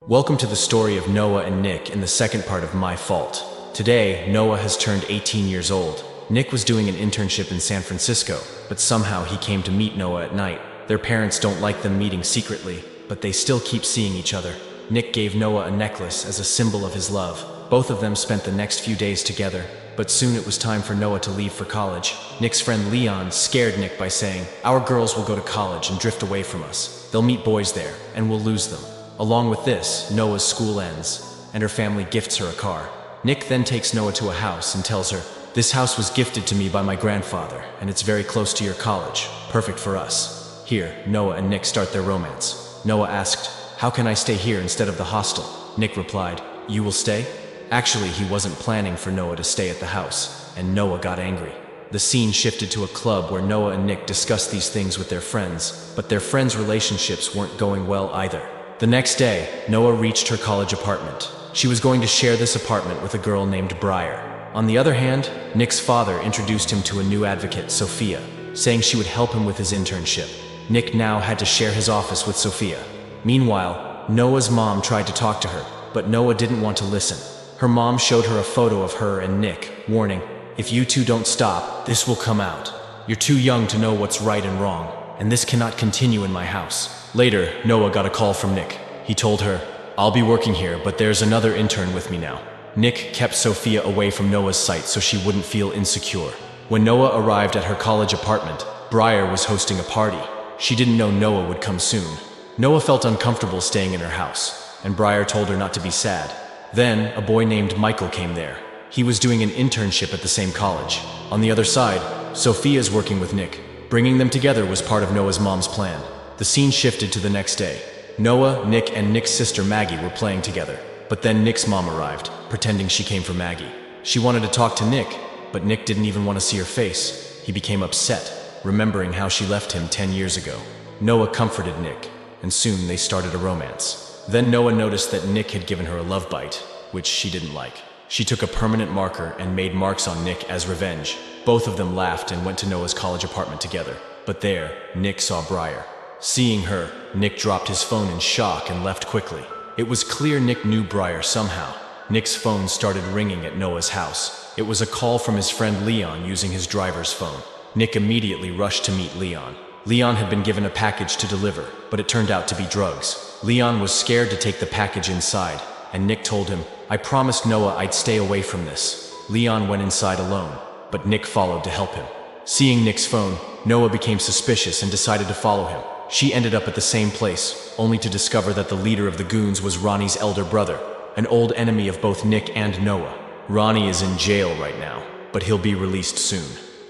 Welcome to the story of Noah and Nick in the second part of My Fault. Today, Noah has turned 18 years old. Nick was doing an internship in San Francisco, but somehow he came to meet Noah at night. Their parents don't like them meeting secretly, but they still keep seeing each other. Nick gave Noah a necklace as a symbol of his love. Both of them spent the next few days together, but soon it was time for Noah to leave for college. Nick's friend Leon scared Nick by saying, "Our girls will go to college and drift away from us. They'll meet boys there, and we'll lose them." Along with this, Noah's school ends, and her family gifts her a car. Nick then takes Noah to a house and tells her, "This house was gifted to me by my grandfather, and it's very close to your college. Perfect for us." Here, Noah and Nick start their romance. Noah asked, "How can I stay here instead of the hostel?" Nick replied, "You will stay?" Actually, he wasn't planning for Noah to stay at the house, and Noah got angry. The scene shifted to a club where Noah and Nick discussed these things with their friends, but their friends' relationships weren't going well either. The next day, Noah reached her college apartment. She was going to share this apartment with a girl named Briar. On the other hand, Nick's father introduced him to a new advocate, Sophia, saying she would help him with his internship. Nick now had to share his office with Sophia. Meanwhile, Noah's mom tried to talk to her, but Noah didn't want to listen. Her mom showed her a photo of her and Nick, warning, "If you two don't stop, this will come out. You're too young to know what's right and wrong, and this cannot continue in my house." Later, Noah got a call from Nick. He told her, "I'll be working here, but there's another intern with me now." Nick kept Sophia away from Noah's sight so she wouldn't feel insecure. When Noah arrived at her college apartment, Briar was hosting a party. She didn't know Noah would come soon. Noah felt uncomfortable staying in her house, and Briar told her not to be sad. Then, a boy named Michael came there. He was doing an internship at the same college. On the other side, Sophia's working with Nick. Bringing them together was part of Noah's mom's plan. The scene shifted to the next day. Noah, Nick, and Nick's sister Maggie were playing together. But then Nick's mom arrived, pretending she came for Maggie. She wanted to talk to Nick, but Nick didn't even want to see her face. He became upset, remembering how she left him 10 years ago. Noah comforted Nick, and soon they started a romance. Then Noah noticed that Nick had given her a love bite, which she didn't like. She took a permanent marker and made marks on Nick as revenge. Both of them laughed and went to Noah's college apartment together. But there, Nick saw Briar. Seeing her, Nick dropped his phone in shock and left quickly. It was clear Nick knew Briar somehow. Nick's phone started ringing at Noah's house. It was a call from his friend Leon using his driver's phone. Nick immediately rushed to meet Leon. Leon had been given a package to deliver, but it turned out to be drugs. Leon was scared to take the package inside, and Nick told him, "I promised Noah I'd stay away from this." Leon went inside alone, but Nick followed to help him. Seeing Nick's phone, Noah became suspicious and decided to follow him. She ended up at the same place, only to discover that the leader of the goons was Ronnie's elder brother, an old enemy of both Nick and Noah. Ronnie is in jail right now, but he'll be released soon.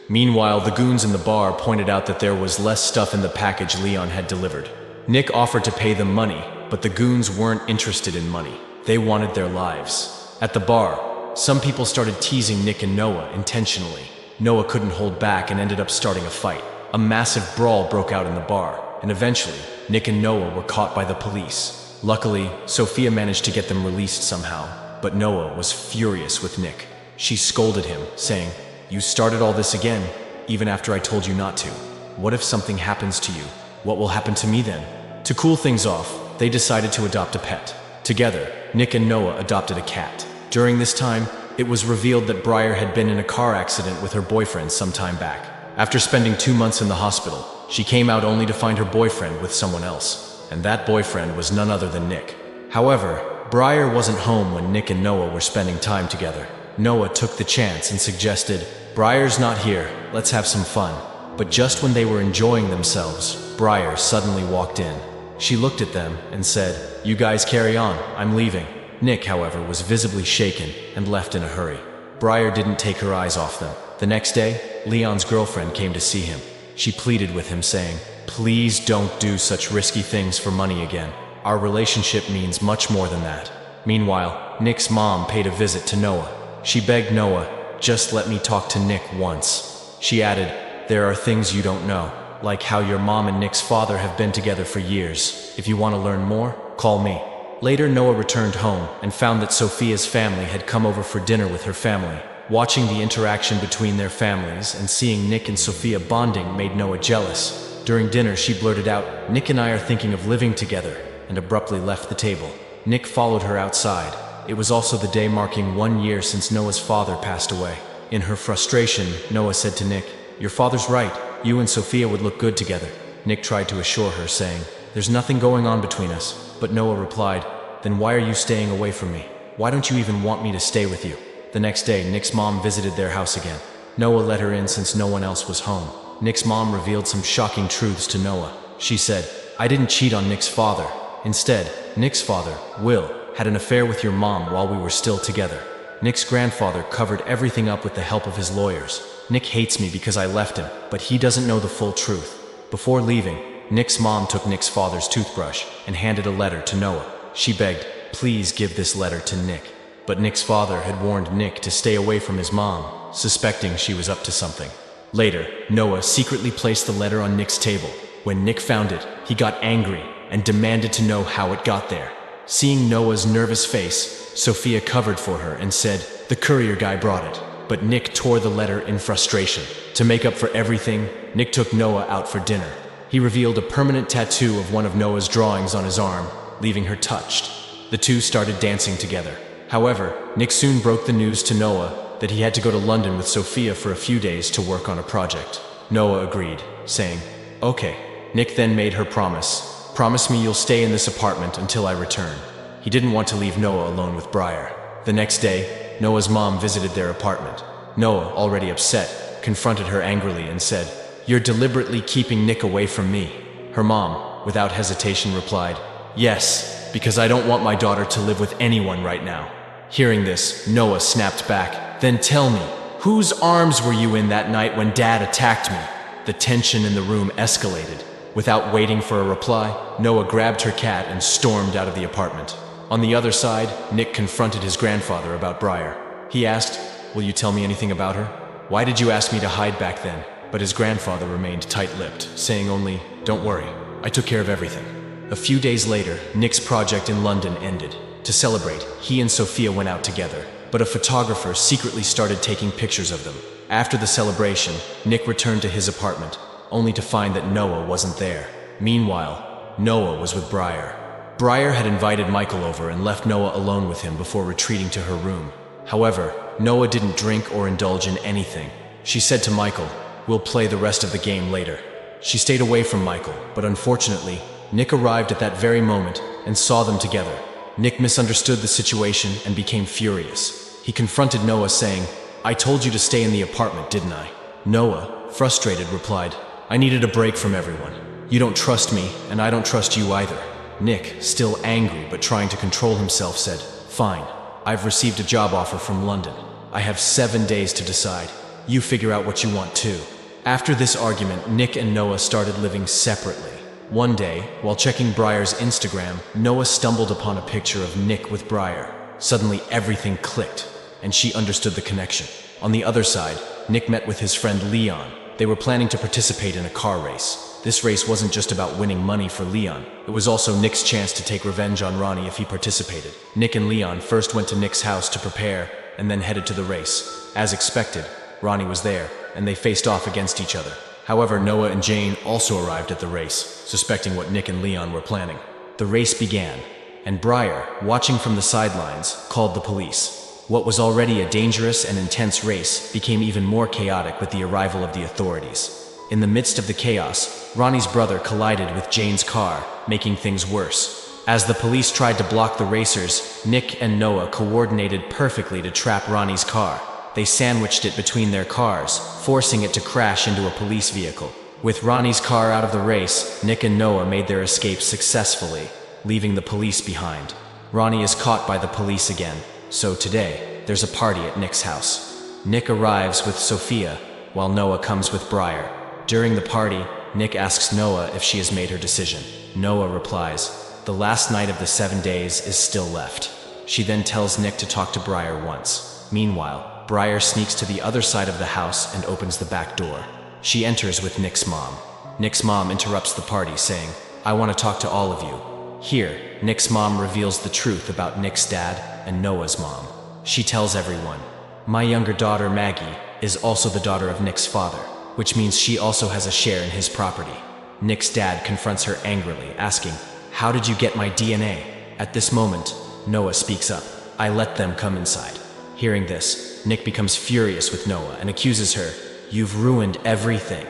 Meanwhile, the goons in the bar pointed out that there was less stuff in the package Leon had delivered. Nick offered to pay them money, but the goons weren't interested in money. They wanted their lives. At the bar, some people started teasing Nick and Noah intentionally. Noah couldn't hold back and ended up starting a fight. A massive brawl broke out in the bar, and eventually, Nick and Noah were caught by the police. Luckily, Sophia managed to get them released somehow, but Noah was furious with Nick. She scolded him, saying, "You started all this again, even after I told you not to. What if something happens to you? What will happen to me then?" To cool things off, they decided to adopt a pet. Together, Nick and Noah adopted a cat. During this time, it was revealed that Briar had been in a car accident with her boyfriend some time back. After spending 2 months in the hospital, she came out only to find her boyfriend with someone else, and that boyfriend was none other than Nick. However, Briar wasn't home when Nick and Noah were spending time together. Noah took the chance and suggested, "Briar's not here, let's have some fun." But just when they were enjoying themselves, Briar suddenly walked in. She looked at them and said, "You guys carry on, I'm leaving." Nick, however, was visibly shaken and left in a hurry. Briar didn't take her eyes off them. The next day, Leon's girlfriend came to see him. She pleaded with him, saying, "Please don't do such risky things for money again. Our relationship means much more than that." Meanwhile, Nick's mom paid a visit to Noah. She begged Noah, "Just let me talk to Nick once." She added, "There are things you don't know, like how your mom and Nick's father have been together for years. If you want to learn more, call me." Later, Noah returned home and found that Sophia's family had come over for dinner with her family. Watching the interaction between their families and seeing Nick and Sophia bonding made Noah jealous. During dinner, she blurted out, "Nick and I are thinking of living together," and abruptly left the table. Nick followed her outside. It was also the day marking 1 year since Noah's father passed away. In her frustration, Noah said to Nick, "Your father's right. You and Sophia would look good together." Nick tried to assure her, saying, "There's nothing going on between us." But Noah replied, "Then why are you staying away from me? Why don't you even want me to stay with you?" The next day, Nick's mom visited their house again. Noah let her in since no one else was home. Nick's mom revealed some shocking truths to Noah. She said, "I didn't cheat on Nick's father. Instead, Nick's father, Will, had an affair with your mom while we were still together. Nick's grandfather covered everything up with the help of his lawyers. Nick hates me because I left him, but he doesn't know the full truth." Before leaving, Nick's mom took Nick's father's toothbrush and handed a letter to Noah. She begged, "Please give this letter to Nick." But Nick's father had warned Nick to stay away from his mom, suspecting she was up to something. Later, Noah secretly placed the letter on Nick's table. When Nick found it, he got angry and demanded to know how it got there. Seeing Noah's nervous face, Sophia covered for her and said, "The courier guy brought it." But Nick tore the letter in frustration. To make up for everything, Nick took Noah out for dinner. He revealed a permanent tattoo of one of Noah's drawings on his arm, leaving her touched. The two started dancing together. However, Nick soon broke the news to Noah that he had to go to London with Sophia for a few days to work on a project. Noah agreed, saying, "Okay." Nick then made her promise. "Promise me you'll stay in this apartment until I return." He didn't want to leave Noah alone with Briar. The next day, Noah's mom visited their apartment. Noah, already upset, confronted her angrily and said, "You're deliberately keeping Nick away from me." Her mom, without hesitation, replied, "Yes, because I don't want my daughter to live with anyone right now." Hearing this, Noah snapped back, "Then tell me, whose arms were you in that night when Dad attacked me?" The tension in the room escalated. Without waiting for a reply, Noah grabbed her cat and stormed out of the apartment. On the other side, Nick confronted his grandfather about Briar. He asked, "Will you tell me anything about her? Why did you ask me to hide back then?" But his grandfather remained tight-lipped, saying only, "Don't worry, I took care of everything." A few days later, Nick's project in London ended. To celebrate, he and Sophia went out together, but a photographer secretly started taking pictures of them. After the celebration, Nick returned to his apartment, only to find that Noah wasn't there. Meanwhile, Noah was with Briar. Briar had invited Michael over and left Noah alone with him before retreating to her room. However, Noah didn't drink or indulge in anything. She said to Michael, "We'll play the rest of the game later." She stayed away from Michael, but unfortunately, Nick arrived at that very moment and saw them together. Nick misunderstood the situation and became furious. He confronted Noah, saying, "I told you to stay in the apartment, didn't I?" Noah, frustrated, replied, "I needed a break from everyone. You don't trust me, and I don't trust you either." Nick, still angry but trying to control himself, said, "Fine, I've received a job offer from London. I have 7 days to decide. You figure out what you want too." After this argument, Nick and Noah started living separately. One day, while checking Briar's Instagram, Noah stumbled upon a picture of Nick with Briar. Suddenly everything clicked, and she understood the connection. On the other side, Nick met with his friend Leon. They were planning to participate in a car race. This race wasn't just about winning money for Leon. It was also Nick's chance to take revenge on Ronnie if he participated. Nick and Leon first went to Nick's house to prepare, and then headed to the race. As expected, Ronnie was there, and they faced off against each other. However, Noah and Jane also arrived at the race, suspecting what Nick and Leon were planning. The race began, and Briar, watching from the sidelines, called the police. What was already a dangerous and intense race became even more chaotic with the arrival of the authorities. In the midst of the chaos, Ronnie's brother collided with Jane's car, making things worse. As the police tried to block the racers, Nick and Noah coordinated perfectly to trap Ronnie's car. They sandwiched it between their cars, forcing it to crash into a police vehicle. With Ronnie's car out of the race, Nick and Noah made their escape successfully, leaving the police behind. Ronnie is caught by the police again, so today, there's a party at Nick's house. Nick arrives with Sophia, while Noah comes with Briar. During the party, Nick asks Noah if she has made her decision. Noah replies, "The last night of the 7 days is still left." She then tells Nick to talk to Briar once. Meanwhile, Briar sneaks to the other side of the house and opens the back door. She enters with Nick's mom. Nick's mom interrupts the party, saying, "I want to talk to all of you." Here, Nick's mom reveals the truth about Nick's dad and Noah's mom. She tells everyone, "My younger daughter, Maggie, is also the daughter of Nick's father, which means she also has a share in his property." Nick's dad confronts her angrily, asking, "How did you get my DNA?" At this moment, Noah speaks up. I let them come inside. Hearing this, Nick becomes furious with Noah and accuses her. You've ruined everything.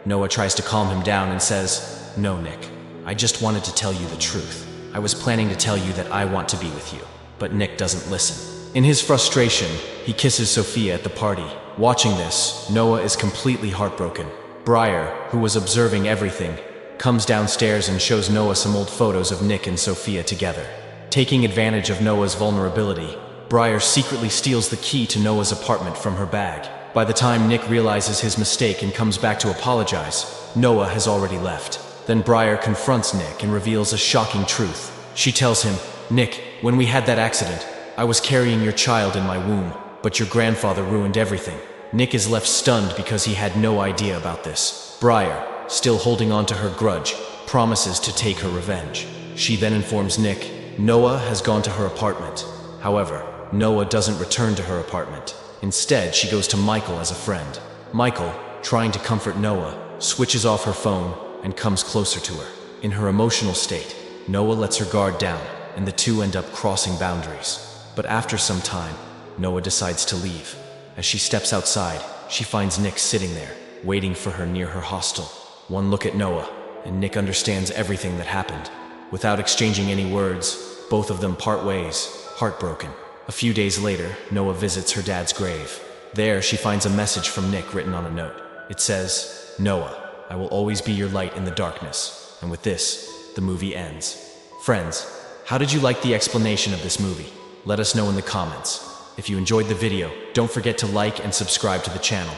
Noah tries to calm him down and says, No, Nick, I just wanted to tell you the truth. I was planning to tell you that I want to be with you. But Nick doesn't listen. In his frustration, he kisses Sophia at the party. Watching this, Noah is completely heartbroken. Briar, who was observing everything, comes downstairs and shows Noah some old photos of Nick and Sophia together. Taking advantage of Noah's vulnerability, Briar secretly steals the key to Noah's apartment from her bag. By the time Nick realizes his mistake and comes back to apologize, Noah has already left. Then Briar confronts Nick and reveals a shocking truth. She tells him, Nick, when we had that accident, I was carrying your child in my womb, but your grandfather ruined everything. Nick is left stunned because he had no idea about this. Briar, still holding on to her grudge, promises to take her revenge. She then informs Nick Noah has gone to her apartment. However, Noah doesn't return to her apartment. Instead, she goes to Michael as a friend. Michael, trying to comfort Noah, switches off her phone and comes closer to her. In her emotional state, Noah lets her guard down, and the two end up crossing boundaries. But after some time, Noah decides to leave. As she steps outside, she finds Nick sitting there, waiting for her near her hostel. One look at Noah, and Nick understands everything that happened. Without exchanging any words, both of them part ways, heartbroken. A few days later, Noah visits her dad's grave. There, she finds a message from Nick written on a note. It says, Noah, I will always be your light in the darkness. And with this, the movie ends. Friends, how did you like the explanation of this movie? Let us know in the comments. If you enjoyed the video, don't forget to like and subscribe to the channel.